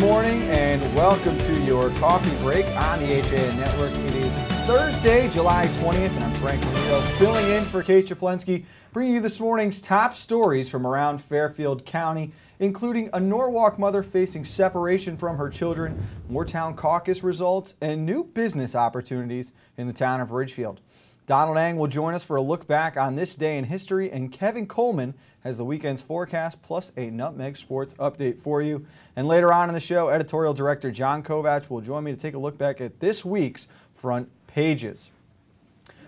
morning and welcome to your coffee break on the HAN Network. It is Thursday, July 20th, and I'm Frank Monroe filling in for Kate Czaplinski, bringing you this morning's top stories from around Fairfield County, including a Norwalk mother facing separation from her children, more town caucus results, and new business opportunities in the town of Ridgefield. Donald Ang will join us for a look back on this day in history, and Kevin Coleman has the weekend's forecast plus a Nutmeg sports update for you. And later on in the show, editorial director John Kovach will join me to take a look back at this week's front pages.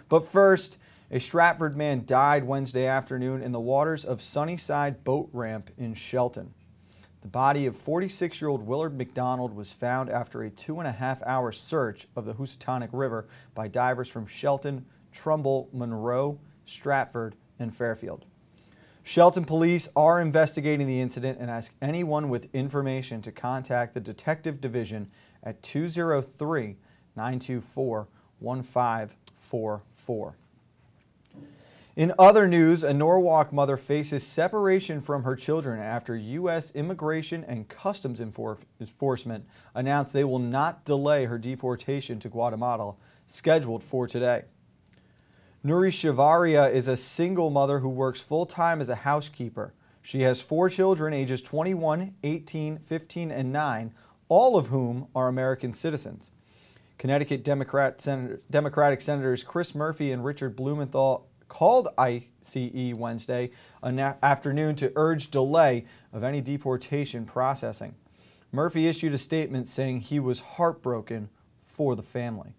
But first, a Stratford man died Wednesday afternoon in the waters of Sunnyside Boat Ramp in Shelton. The body of 46-year-old Willard McDonald was found after a 2.5-hour search of the Housatonic River by divers from Shelton, Trumbull, Monroe, Stratford, and Fairfield. Shelton police are investigating the incident and ask anyone with information to contact the Detective Division at 203-924-1544. In other news, a Norwalk mother faces separation from her children after U.S. Immigration and Customs Enforcement announced they will not delay her deportation to Guatemala, scheduled for today. Nuri Shavaria is a single mother who works full-time as a housekeeper. She has 4 children ages 21, 18, 15, and 9, all of whom are American citizens. Connecticut Democratic Senators Chris Murphy and Richard Blumenthal called ICE Wednesday afternoon to urge delay of any deportation processing. Murphy issued a statement saying he was heartbroken for the family.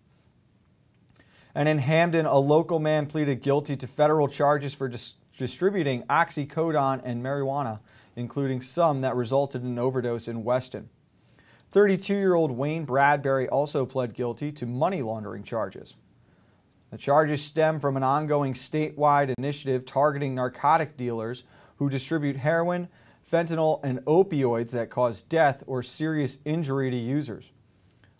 And in Hamden, a local man pleaded guilty to federal charges for distributing oxycodone and marijuana, including some that resulted in an overdose in Weston. 32-year-old Wayne Bradbury also pled guilty to money laundering charges. The charges stem from an ongoing statewide initiative targeting narcotic dealers who distribute heroin, fentanyl, and opioids that cause death or serious injury to users.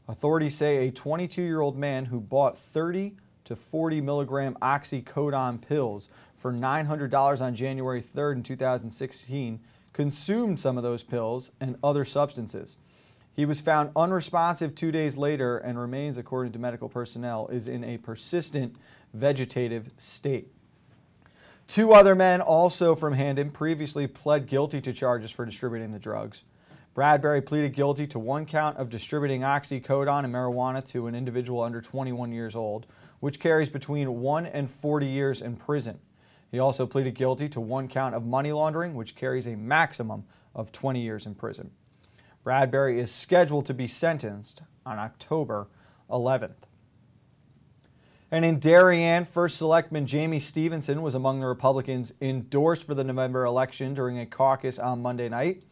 Authorities say a 22-year-old man who bought 30 to 40 milligram oxycodone pills for $900 on January 3rd in 2016 consumed some of those pills and other substances. He was found unresponsive 2 days later and remains, according to medical personnel, is in a persistent vegetative state. 2 other men, also from Hamden, previously pled guilty to charges for distributing the drugs. Bradbury pleaded guilty to 1 count of distributing oxycodone and marijuana to an individual under 21 years old, which carries between 1 and 40 years in prison. He also pleaded guilty to 1 count of money laundering, which carries a maximum of 20 years in prison. Bradbury is scheduled to be sentenced on October 11th. And in Darien, First Selectman Jamie Stevenson was among the Republicans endorsed for the November election during a caucus on Monday night.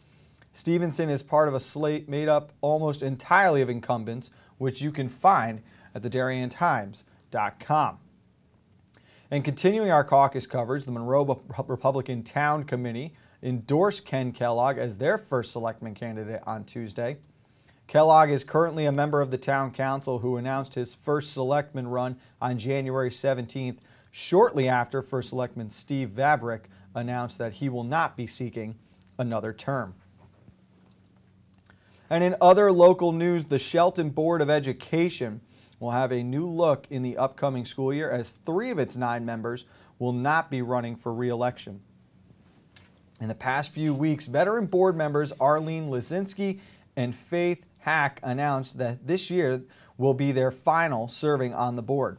Stevenson is part of a slate made up almost entirely of incumbents, which you can find at thedarientimes.com. And continuing our caucus coverage, the Monroe Republican Town Committee endorsed Ken Kellogg as their first selectman candidate on Tuesday. Kellogg is currently a member of the town council who announced his first selectman run on January 17th, shortly after First Selectman Steve Vavrick announced that he will not be seeking another term. And in other local news, the Shelton Board of Education will have a new look in the upcoming school year as 3 of its 9 members will not be running for re-election. In the past few weeks, veteran board members Arlene Lizinski and Faith Hack announced that this year will be their final serving on the board.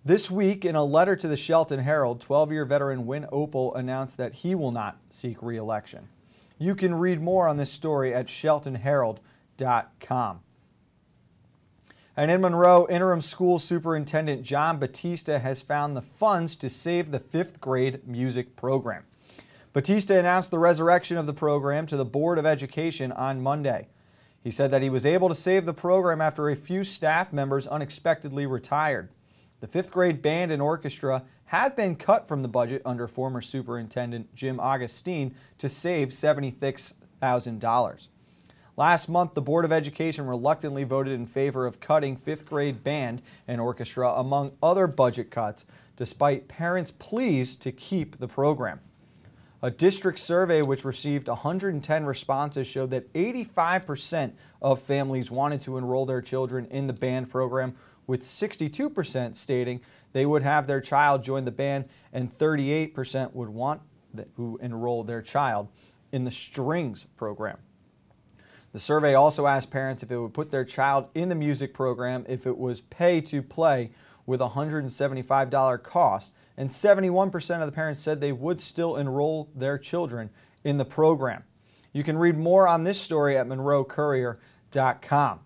This week, in a letter to the Shelton Herald, 12-year veteran Win Opal announced that he will not seek re-election. You can read more on this story at sheltonherald.com. And in Monroe, interim school superintendent John Batista has found the funds to save the 5th grade music program. Batista announced the resurrection of the program to the Board of Education on Monday. He said that he was able to save the program after a few staff members unexpectedly retired. The 5th grade band and orchestra had been cut from the budget under former Superintendent Jim Augustine to save $76,000. Last month, the Board of Education reluctantly voted in favor of cutting 5th grade band and orchestra, among other budget cuts, despite parents' pleas to keep the program. A district survey which received 110 responses showed that 85% of families wanted to enroll their children in the band program, with 62% stating they would have their child join the band, and 38% would want to enroll their child in the strings program. The survey also asked parents if it would put their child in the music program if it was pay to play with a $175 cost, and 71% of the parents said they would still enroll their children in the program. You can read more on this story at monroecourier.com.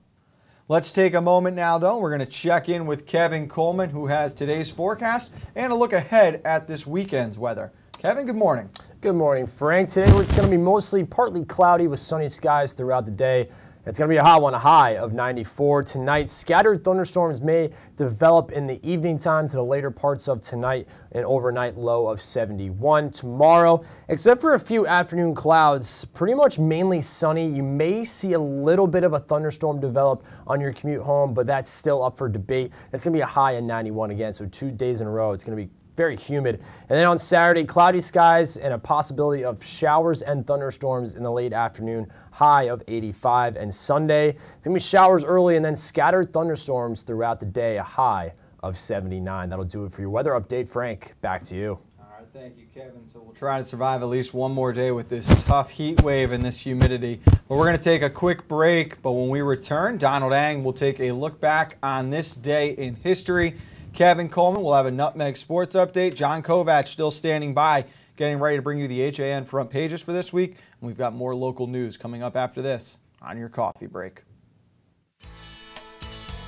Let's take a moment now, though. We're going to check in with Kevin Coleman, who has today's forecast and a look ahead at this weekend's weather. Kevin, good morning. Good morning, Frank. Today it's going to be mostly partly cloudy with sunny skies throughout the day. It's going to be a hot one, a high of 94 tonight. Scattered thunderstorms may develop in the evening time to the later parts of tonight, an overnight low of 71. Tomorrow, except for a few afternoon clouds, pretty much mainly sunny. You may see a little bit of a thunderstorm develop on your commute home, but that's still up for debate. It's going to be a high of 91 again, so 2 days in a row. It's going to be very humid. And then on Saturday, cloudy skies and a possibility of showers and thunderstorms in the late afternoon, high of 85. And Sunday, it's going to be showers early and then scattered thunderstorms throughout the day, a high of 79. That'll do it for your weather update. Frank, back to you. All right, thank you, Kevin. So we'll try to survive at least one more day with this tough heat wave and this humidity. But we're going to take a quick break. But when we return, Donald Ang will take a look back on this day in history. Kevin Coleman will have a Nutmeg sports update. John Kovac still standing by, getting ready to bring you the HAN front pages for this week. And we've got more local news coming up after this on your coffee break.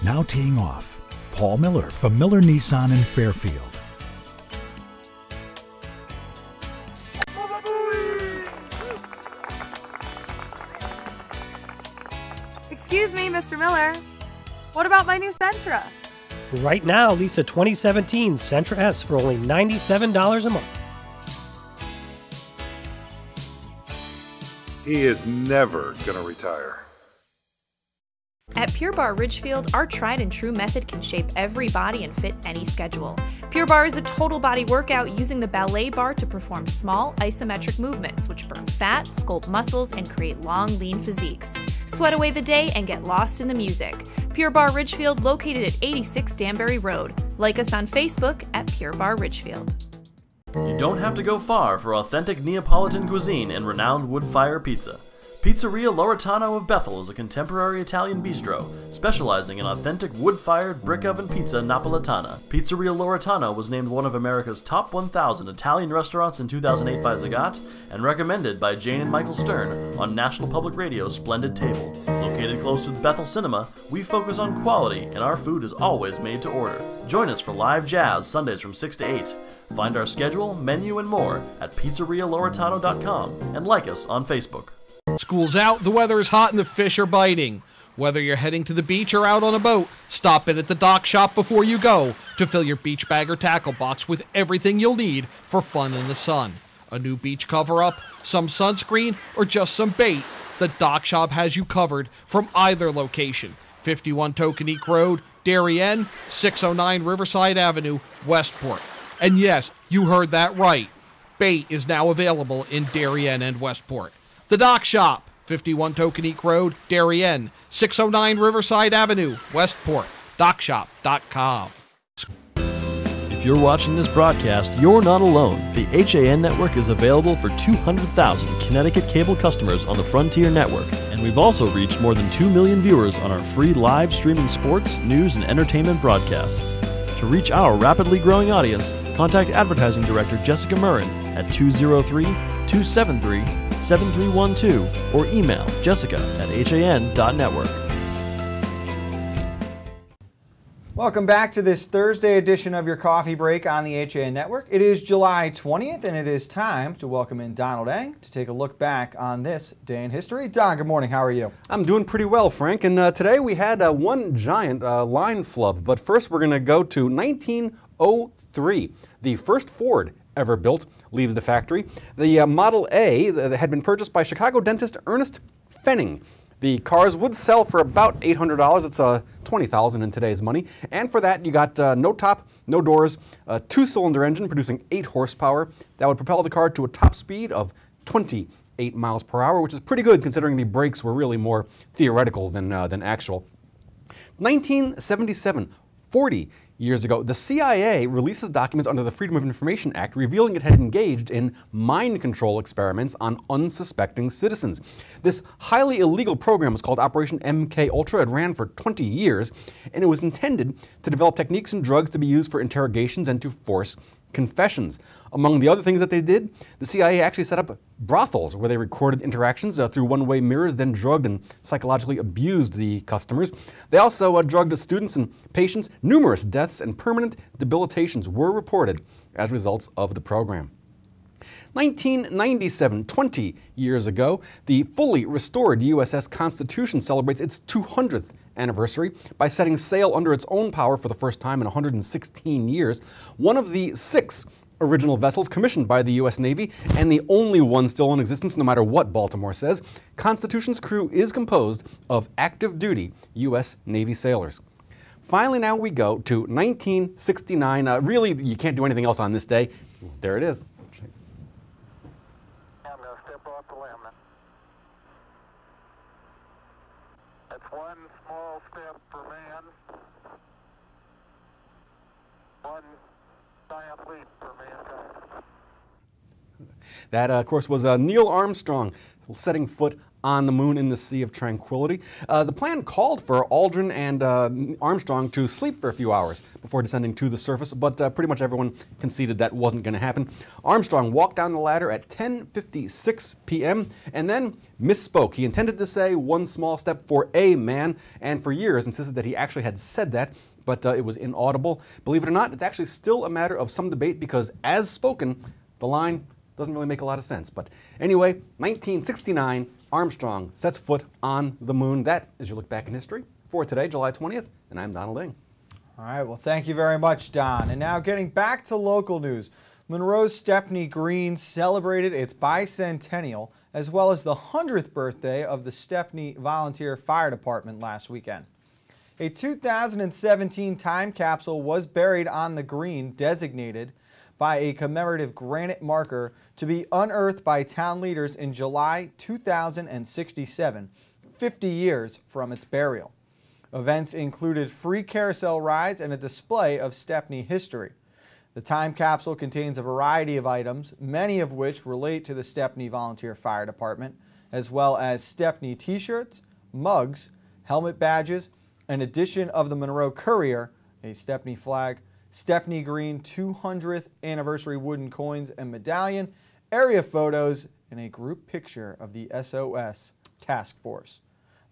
Now teeing off, Paul Miller from Miller Nissan in Fairfield. Excuse me, Mr. Miller. What about my new Sentra? Right now, lease a 2017 Sentra S for only $97 a month. He is never going to retire. At Pure Barre Ridgefield, our tried and true method can shape every body and fit any schedule. Pure Barre is a total body workout using the ballet bar to perform small isometric movements which burn fat, sculpt muscles, and create long, lean physiques. Sweat away the day and get lost in the music. Pure Barre Ridgefield, located at 86 Danbury Road. Like us on Facebook at Pure Barre Ridgefield. You don't have to go far for authentic Neapolitan cuisine and renowned wood-fire pizza. Pizzeria Loretano of Bethel is a contemporary Italian bistro, specializing in authentic wood-fired brick oven pizza Napolitana. Pizzeria Loretano was named one of America's top 1,000 Italian restaurants in 2008 by Zagat, and recommended by Jane and Michael Stern on National Public Radio's Splendid Table. Located close to the Bethel Cinema, we focus on quality, and our food is always made to order. Join us for live jazz Sundays from 6 to 8. Find our schedule, menu, and more at pizzerialoretano.com, and like us on Facebook. School's out, the weather is hot, and the fish are biting. Whether you're heading to the beach or out on a boat, stop in at the dock shop before you go to fill your beach bag or tackle box with everything you'll need for fun in the sun. A new beach cover-up, some sunscreen, or just some bait, the dock shop has you covered from either location. 51 Tokenique Road, Darien, 609 Riverside Avenue, Westport. And yes, you heard that right. Bait is now available in Darien and Westport. The Dock Shop, 51 Tokenique Road, Darien, 609 Riverside Avenue, Westport. DockShop.com. If you're watching this broadcast, you're not alone. The HAN network is available for 200,000 Connecticut cable customers on the Frontier Network, and we've also reached more than 2 million viewers on our free live streaming sports, news, and entertainment broadcasts. To reach our rapidly growing audience, contact Advertising Director Jessica Murrin at 203-273-7312 or email jessica@han.network. Welcome back to this Thursday edition of your Coffee Break on the HAN Network. It is July 20th, and it is time to welcome in Donald Ang to take a look back on this day in history. Don, good morning. How are you? I'm doing pretty well, Frank. And today we had one giant line flub. But first we're going to go to 1903. The first Ford ever built leaves the factory. The Model A that had been purchased by Chicago dentist Ernest Fenning. The cars would sell for about $800. It's $20,000 in today's money. And for that, you got no top, no doors, a 2-cylinder engine producing 8 horsepower that would propel the car to a top speed of 28 miles per hour, which is pretty good considering the brakes were really more theoretical than actual. 1977, 40 years ago, the CIA releases documents under the Freedom of Information Act revealing it had engaged in mind control experiments on unsuspecting citizens. This highly illegal program was called Operation MK Ultra. It ran for 20 years, and it was intended to develop techniques and drugs to be used for interrogations and to force confessions. Among the other things that they did, the CIA actually set up brothels where they recorded interactions through one-way mirrors, then drugged and psychologically abused the customers. They also drugged students and patients. Numerous deaths and permanent debilitations were reported as results of the program. 1997, 20 years ago, the fully restored USS Constitution celebrates its 200th anniversary by setting sail under its own power for the first time in 116 years. One of the 6 original vessels commissioned by the U.S. Navy, and the only one still in existence no matter what Baltimore says. Constitution's crew is composed of active duty U.S. Navy sailors. Finally, now we go to 1969. Really, you can't do anything else on this day. There it is. I'm going to step off the limb. That's one small step for man, one giant leap for mankind. That, of course, was Neil Armstrong setting foot on the moon in the Sea of Tranquility. The plan called for Aldrin and Armstrong to sleep for a few hours before descending to the surface, but pretty much everyone conceded that wasn't going to happen. Armstrong walked down the ladder at 10:56 p.m. and then misspoke. He intended to say one small step for a man, and for years insisted that he actually had said that, but it was inaudible. Believe it or not, it's actually still a matter of some debate because, as spoken, the line doesn't really make a lot of sense. But anyway, 1969, Armstrong sets foot on the moon. That is your look back in history for today, July 20th, and I'm Donald Ing. All right, well, thank you very much, Don. And now getting back to local news, Monroe's Stepney Green celebrated its bicentennial as well as the 100th birthday of the Stepney Volunteer Fire Department last weekend. A 2017 time capsule was buried on the green, designated by a commemorative granite marker to be unearthed by town leaders in July 2067, 50 years from its burial. Events included free carousel rides and a display of Stepney history. The time capsule contains a variety of items, many of which relate to the Stepney Volunteer Fire Department, as well as Stepney t-shirts, mugs, helmet badges, an edition of the Monroe Courier, a Stepney flag, Stepney Green 200th anniversary wooden coins and medallion, area photos, and a group picture of the SOS task force.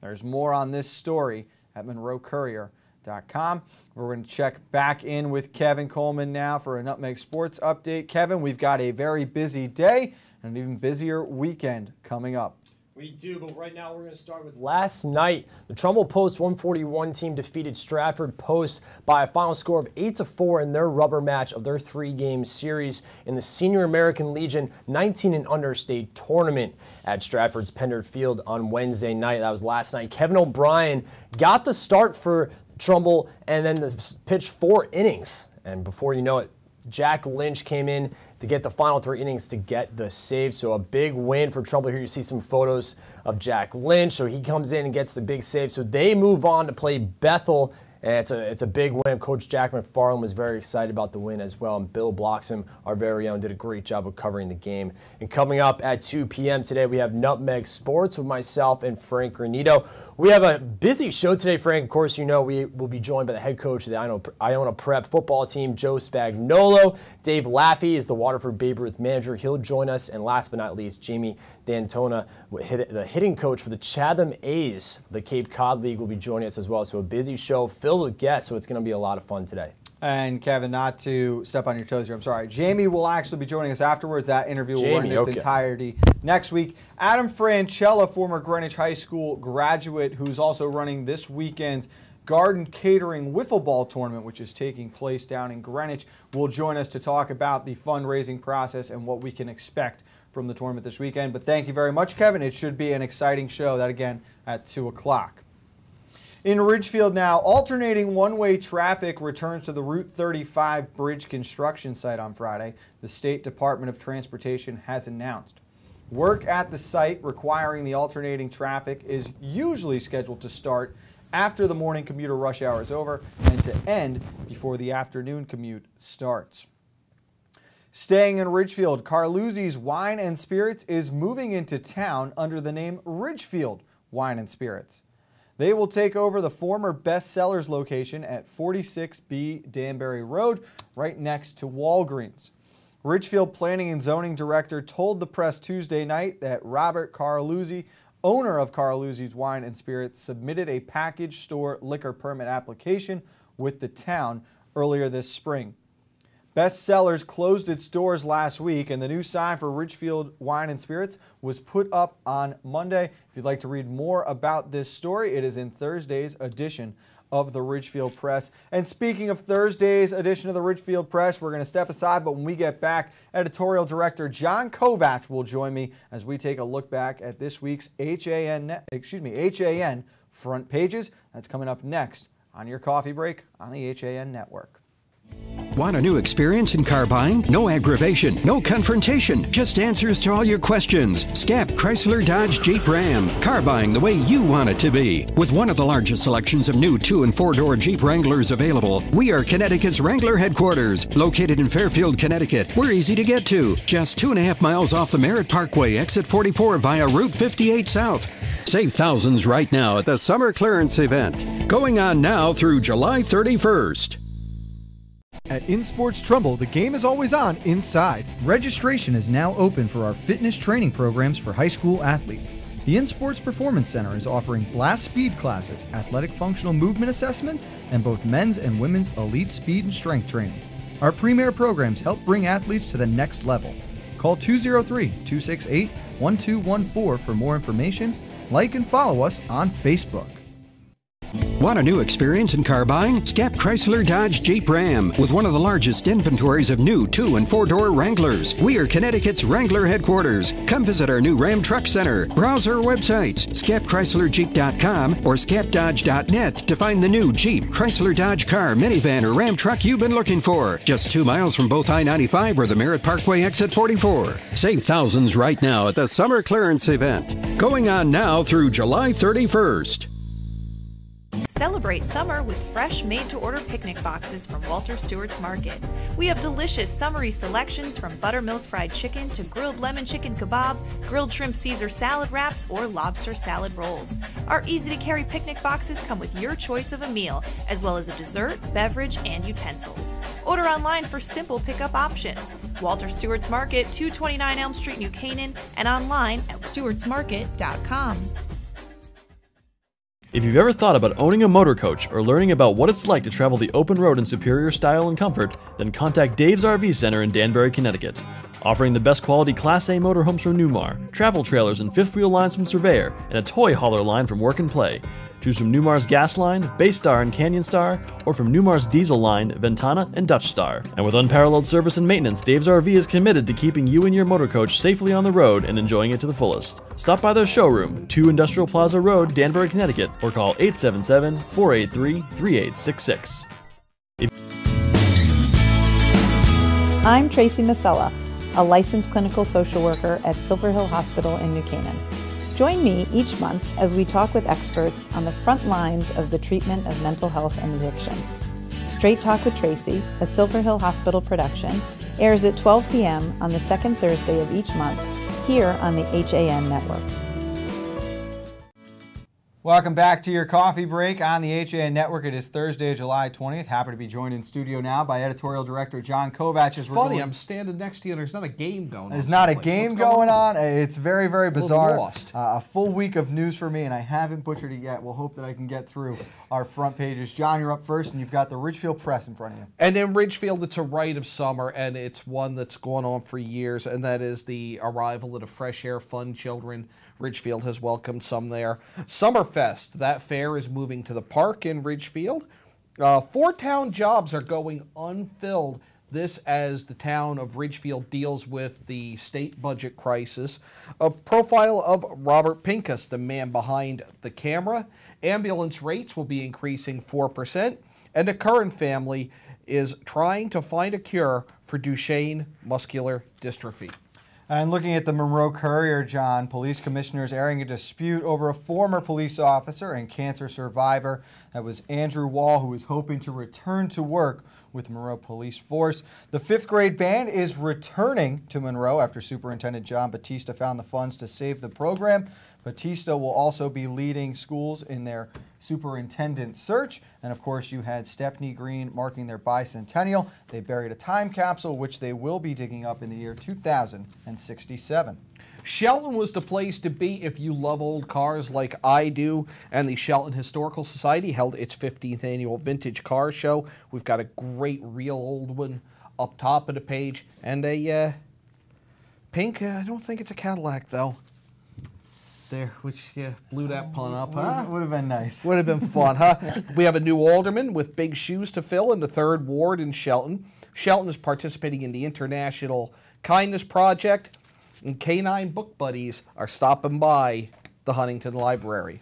There's more on this story at MonroeCourier.com. We're going to check back in with Kevin Coleman now for a Nutmeg Sports update. Kevin, we've got a very busy day and an even busier weekend coming up. We do, but right now we're going to start with last night. The Trumbull Post 141 team defeated Stratford Post by a final score of 8-4 in their rubber match of their 3-game series in the Senior American Legion 19 and under state tournament at Stratford's Pender Field on Wednesday night. That was last night. Kevin O'Brien got the start for Trumbull and then pitched 4 innings. And before you know it, Jack Lynch came in to get the final 3 innings to get the save. So a big win for Trumbull. Here you see some photos of Jack Lynch. So he comes in and gets the big save. So they move on to play Bethel. And it's a big win. Coach Jack McFarland was very excited about the win as well. And Bill Bloxham, our very own, did a great job of covering the game. And coming up at 2 p.m. today, we have Nutmeg Sports with myself and Frank Granito. We have a busy show today, Frank. Of course, you know we will be joined by the head coach of the Iona Prep football team, Joe Spagnolo. Dave Laffey is the Waterford Babe Ruth manager. He'll join us. And last but not least, Jamie D'Antona, the hitting coach for the Chatham A's, the Cape Cod League, will be joining us as well. So a busy show filled with guests, so it's going to be a lot of fun today. And Kevin, not to step on your toes here, I'm sorry. Jamie will actually be joining us afterwards. That interview will run in its entirety next week. Adam Francella, former Greenwich High School graduate, who's also running this weekend's Garden Catering Wiffle Ball Tournament, which is taking place down in Greenwich, will join us to talk about the fundraising process and what we can expect from the tournament this weekend. But thank you very much, Kevin. It should be an exciting show. That again at 2 o'clock. In Ridgefield now, alternating one-way traffic returns to the Route 35 bridge construction site on Friday, the State Department of Transportation has announced. Work at the site requiring the alternating traffic is usually scheduled to start after the morning commuter rush hour is over and to end before the afternoon commute starts. Staying in Ridgefield, Carluzzi's Wine and Spirits is moving into town under the name Ridgefield Wine and Spirits. They will take over the former Best Sellers location at 46B Danbury Road, right next to Walgreens. Ridgefield Planning and Zoning Director told the press Tuesday night that Robert Carluzzi, owner of Carluzzi's Wine and Spirits, submitted a package store liquor permit application with the town earlier this spring. Best Sellers closed its doors last week, and the new sign for Ridgefield Wine and Spirits was put up on Monday. If you'd like to read more about this story, it is in Thursday's edition of the Ridgefield Press. And speaking of Thursday's edition of the Ridgefield Press, we're going to step aside, but when we get back, editorial director John Kovach will join me as we take a look back at this week's HAN front pages. That's coming up next on your coffee break on the HAN Network. Want a new experience in car buying? No aggravation, no confrontation, just answers to all your questions. Scap Chrysler Dodge Jeep Ram. Car buying the way you want it to be. With one of the largest selections of new 2- and 4-door Jeep Wranglers available, we are Connecticut's Wrangler headquarters. Located in Fairfield, Connecticut, we're easy to get to. Just 2.5 miles off the Merritt Parkway, exit 44 via Route 58 South. Save thousands right now at the summer clearance event. Going on now through July 31st. At InSports Trumbull, the game is always on inside. Registration is now open for our fitness training programs for high school athletes. The InSports Performance Center is offering blast speed classes, athletic functional movement assessments, and both men's and women's elite speed and strength training. Our premier programs help bring athletes to the next level. Call 203-268-1214 for more information. Like and follow us on Facebook. Want a new experience in car buying? Scap Chrysler Dodge Jeep Ram with one of the largest inventories of new 2- and 4-door Wranglers. We are Connecticut's Wrangler headquarters. Come visit our new Ram Truck Center. Browse our websites, scapchryslerjeep.com or scapdodge.net to find the new Jeep, Chrysler Dodge car, minivan, or Ram truck you've been looking for. Just 2 miles from both I-95 or the Merritt Parkway exit 44. Save thousands right now at the summer clearance event. Going on now through July 31st. Celebrate summer with fresh made-to-order picnic boxes from Walter Stewart's Market. We have delicious summery selections from buttermilk fried chicken to grilled lemon chicken kebab, grilled shrimp Caesar salad wraps, or lobster salad rolls. Our easy-to-carry picnic boxes come with your choice of a meal, as well as a dessert, beverage, and utensils. Order online for simple pickup options. Walter Stewart's Market, 229 Elm Street, New Canaan, and online at stewartsmarket.com. If you've ever thought about owning a motor coach or learning about what it's like to travel the open road in superior style and comfort, then contact Dave's RV Center in Danbury, Connecticut. Offering the best quality Class A motorhomes from Newmar, travel trailers and fifth wheel lines from Surveyor, and a toy hauler line from Work and Play. Choose from Newmar's Gas Line, Baystar and Canyon Star, or from Newmar's Diesel Line, Ventana and Dutch Star. And with unparalleled service and maintenance, Dave's RV is committed to keeping you and your motor coach safely on the road and enjoying it to the fullest. Stop by their showroom, 2 Industrial Plaza Road, Danbury, Connecticut, or call 877-483-3866. I'm Tracy Masella, a licensed clinical social worker at Silver Hill Hospital in New Canaan. Join me each month as we talk with experts on the front lines of the treatment of mental health and addiction. Straight Talk with Tracy, a Silver Hill Hospital production, airs at 12 p.m. on the second Thursday of each month here on the HAN Network. Welcome back to your coffee break on the HAN Network. It is Thursday, July 20th. Happy to be joined in studio now by editorial director John Kovach. It's funny, I'm standing next to you and there's not a game going on. There's not a game going on. It's very, very bizarre. Lost. A full week of news for me, and I haven't butchered it yet. We'll hope that I can get through our front pages. John, you're up first, and you've got the Ridgefield Press in front of you. And in Ridgefield, it's a rite of summer, and it's one that's gone on for years, and that is the arrival of the Fresh Air Fun Children. Ridgefield has welcomed some there. Summerfest, that fair is moving to the park in Ridgefield. 4 town jobs are going unfilled This as the town of Ridgefield deals with the state budget crisis. A profile of Robert Pincus, the man behind the camera. Ambulance rates will be increasing 4%, and the Curran family is trying to find a cure for Duchenne muscular dystrophy. And looking at the Monroe Courier, John, police commissioners airing a dispute over a former police officer and cancer survivor. That was Andrew Wall, who is hoping to return to work with Monroe Police Force. The 5th grade band is returning to Monroe after Superintendent John Batista found the funds to save the program. Batista will also be leading schools in their superintendent search. And of course, you had Stepney Green marking their bicentennial. They buried a time capsule, which they will be digging up in the year 2067. Shelton was the place to be if you love old cars like I do, and the Shelton Historical Society held its 15th annual Vintage Car Show. We've got a great real old one up top of the page, and a pink, I don't think it's a Cadillac though. There, which, yeah, blew that pun up, huh? Would have been nice. Would have been fun, huh? We have a new alderman with big shoes to fill in the 3rd Ward in Shelton. Shelton is participating in the International Kindness Project, and Canine Book Buddies are stopping by the Huntington Library.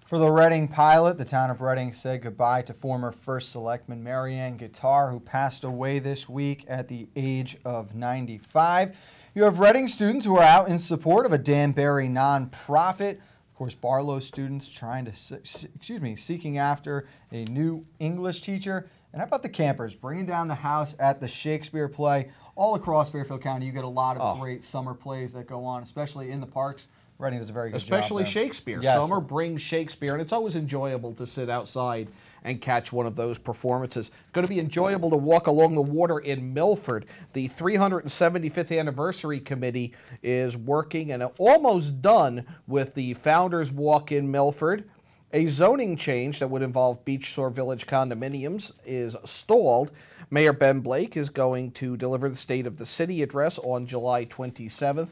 For the Reading pilot, the town of Reading said goodbye to former First Selectman Marianne Guitar, who passed away this week at the age of 95. You have Reading students who are out in support of a Dan Barry nonprofit. Of course, Barlow students trying to, seeking after a new English teacher. And how about the campers bringing down the house at the Shakespeare play? All across Fairfield County, you get a lot of great summer plays that go on, especially in the parks. Reading does a very good job. Especially Shakespeare. Yes. Summer brings Shakespeare, and it's always enjoyable to sit outside and catch one of those performances. Going to be enjoyable to walk along the water in Milford. The 375th Anniversary Committee is working and almost done with the Founders Walk in Milford. A zoning change that would involve Beach Shore Village condominiums is stalled. Mayor Ben Blake is going to deliver the State of the City address on July 27th.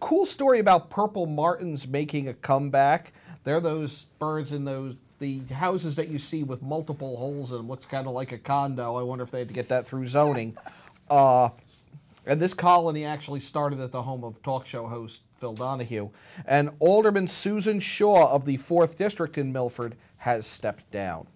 Cool story about purple martins making a comeback. They're those birds in the houses that you see with multiple holes in them. Looks kind of like a condo. I wonder if they had to get that through zoning. And this colony actually started at the home of talk show host Phil Donahue. And Alderman Susan Shaw of the 4th District in Milford has stepped down.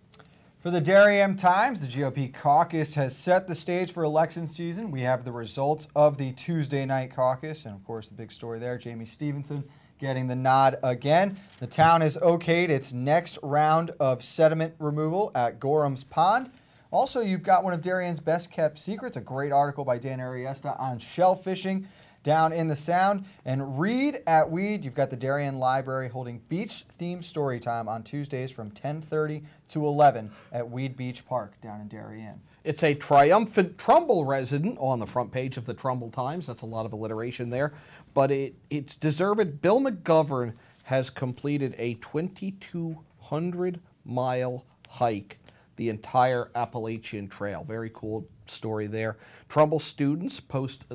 For the Darien Times, the GOP caucus has set the stage for election season. We have the results of the Tuesday night caucus, and of course the big story there, Jamie Stevenson getting the nod again. The town has okayed its next round of sediment removal at Gorham's Pond. Also, you've got one of Darien's best kept secrets, a great article by Dan Ariesta on shellfishing down in the Sound. And read at Weed, you've got the Darien Library holding beach-themed story time on Tuesdays from 10:30 to 11 at Weed Beach Park down in Darien. It's a triumphant Trumbull resident on the front page of the Trumbull Times. That's a lot of alliteration there. But it's deserved. Bill McGovern has completed a 2,200-mile hike, the entire Appalachian Trail. Very cool story there. Trumbull students post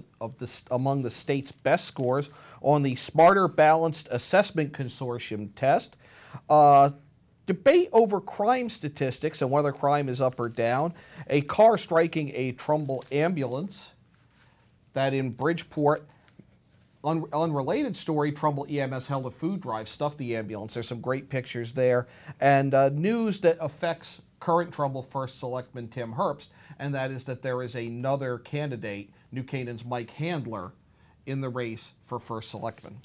among the state's best scores on the Smarter Balanced Assessment Consortium test. Debate over crime statistics and whether crime is up or down. A car striking a Trumbull ambulance. That in Bridgeport. Unrelated story, Trumbull EMS held a food drive, stuffed the ambulance. There's some great pictures there. And news that affects current Trumbull First Selectman Tim Herbst, and that is that there is another candidate, New Canaan's Mike Handler, in the race for First Selectman.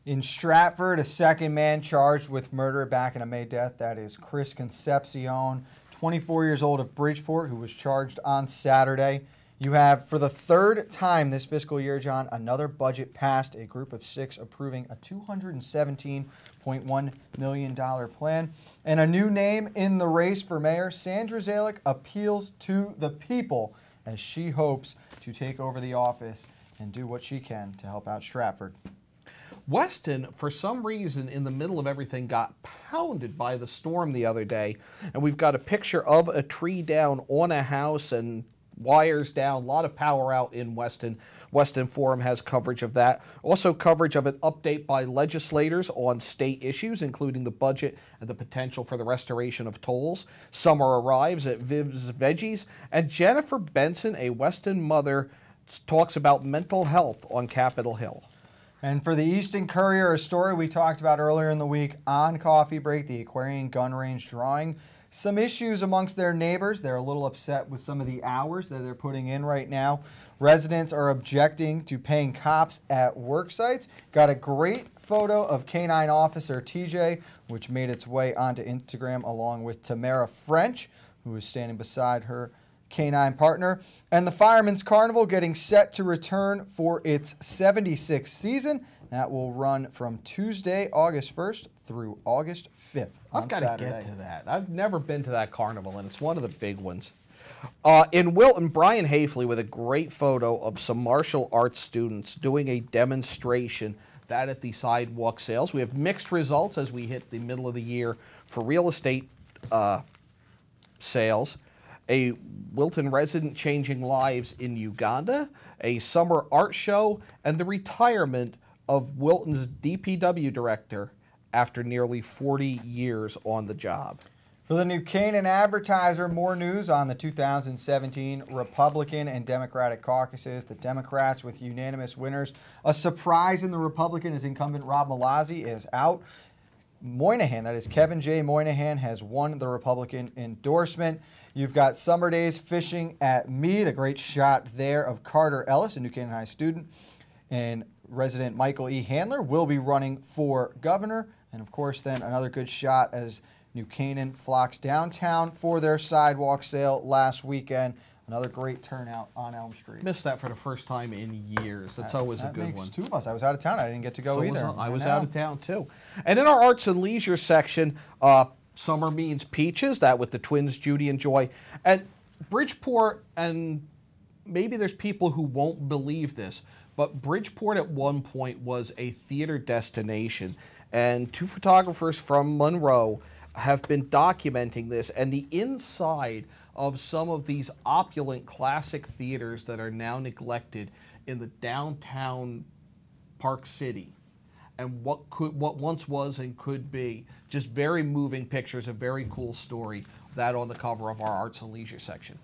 In Stratford, a second man charged with murder back in a May death. That is Chris Concepcion, 24 years old of Bridgeport, who was charged on Saturday. You have, for the 3rd time this fiscal year, John, another budget passed, a group of 6 approving a $217.1 million plan. And a new name in the race for mayor, Sandra Zalick, appeals to the people as she hopes to take over the office and do what she can to help out Stratford. Weston, for some reason, in the middle of everything, got pounded by the storm the other day. And we've got a picture of a tree down on a house, and wires down, a lot of power out in Weston. Weston Forum has coverage of that. Also coverage of an update by legislators on state issues, including the budget and the potential for the restoration of tolls. Summer arrives at Viv's Veggies. And Jennifer Benson, a Weston mother, talks about mental health on Capitol Hill. And for the Easton Courier, a story we talked about earlier in the week on Coffee Break, the Aquarian gun range drawing some issues amongst their neighbors. They're a little upset with some of the hours that they're putting in right now. Residents are objecting to paying cops at work sites. Got a great photo of Canine Officer TJ, which made its way onto Instagram along with Tamara French, who is standing beside her canine partner. And the Fireman's Carnival getting set to return for its 76th season. That will run from Tuesday, August 1st through August 5th on Saturday. I've got to get to that. I've never been to that carnival, and it's one of the big ones. In Wilton, Brian Hafley with a great photo of some martial arts students doing a demonstration, that at the sidewalk sales. We have mixed results as we hit the middle of the year for real estate sales. A Wilton resident changing lives in Uganda, a summer art show, and the retirement of Wilton's DPW director after nearly 40 years on the job. For the New Canaan Advertiser, more news on the 2017 Republican and Democratic caucuses. The Democrats with unanimous winners. A surprise in the Republican is incumbent Rob Malazzi is out. Moynihan, that is Kevin J. Moynihan, has won the Republican endorsement. You've got Summer Days Fishing at Mead, a great shot there of Carter Ellis, a New Canaan High student. And resident Michael E. Handler will be running for governor. And of course, then another good shot as New Canaan flocks downtown for their sidewalk sale last weekend. Another great turnout on Elm Street. Missed that for the first time in years. That's always a good one. Two of us. I was out of town. I didn't get to go either. I was out of town too. And in our arts and leisure section, summer means peaches. That with the twins, Judy and Joy. And Bridgeport, and maybe there's people who won't believe this, but Bridgeport at one point was a theater destination. And two photographers from Monroe have been documenting this, and the inside of some of these opulent classic theaters that are now neglected in the downtown Park City, and what once was and could be. Just very moving pictures, a very cool story. That on the cover of our Arts and Leisure section.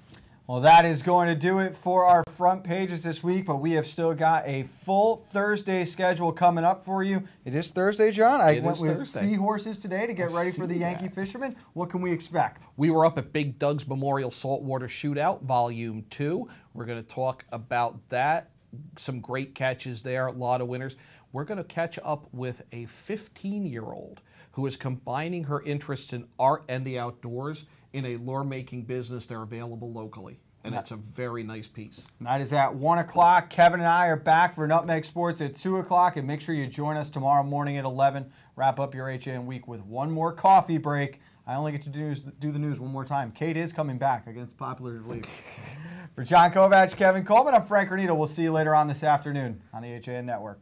Well, that is going to do it for our front pages this week, but we have still got a full Thursday schedule coming up for you. It is Thursday, John. I went with Seahorses today to get ready for the Yankee Fishermen. What can we expect? We were up at Big Doug's Memorial Saltwater Shootout, Volume 2. We're going to talk about that. Some great catches there, a lot of winners. We're going to catch up with a 15-year-old who is combining her interests in art and the outdoors in a lure-making business. They're available locally, and it's a very nice piece. And that is at 1 o'clock. Kevin and I are back for Nutmeg Sports at 2 o'clock, and make sure you join us tomorrow morning at 11. Wrap up your HN week with one more coffee break. I only get to do the news one more time. Kate is coming back against popular belief. For John Kovacs, Kevin Coleman, I'm Frank Renito. We'll see you later on this afternoon on the HN Network.